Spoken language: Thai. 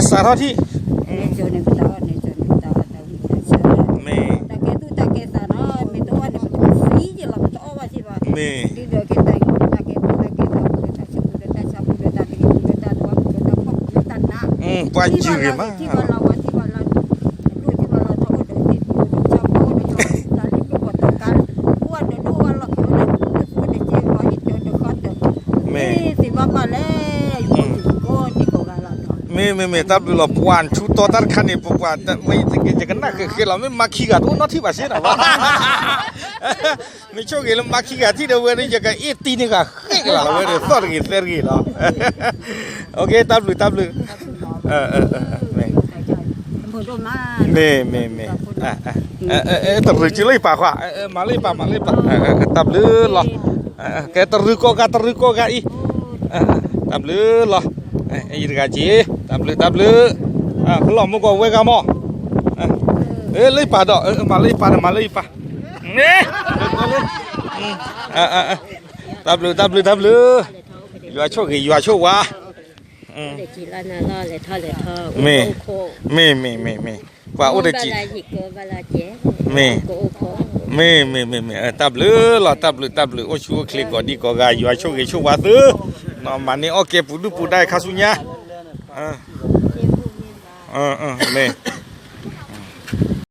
สารที่ปานจืดมากไม่ตับดูเราปวนชุดตัวตัดขันนี่ปวนแต่ไม่จะกันนักคือเราไม่มาขี้กันตัวนั้นที่บ้านเสียนะวะไม่ชอบกินเรามาขี้กันที่เดียวเว้ยจะกันตีนี่กันเฮ้ยเราเว้ยสอดกินเสียกินเราโอเคตับดูไม่ตับดูจิเลยปากว่ามาเลยปากตับดูหรอแกตับดูก็กันอีตับดูหรออีกแล้วจีตับลือขลุ่มมุกเอาไว้กันมั้งเลยปาดมาเลยปาเนี่ยตับลืออยู่ช่ววะไม่ว่าอุดจีไม่ตับลือหรอตับลือโอ้ชัวคลิกก่อนดีก็กายอยู่ช่ววะซื้อน้องมันนี่โอเคปูได้ข้าสุญญาไม่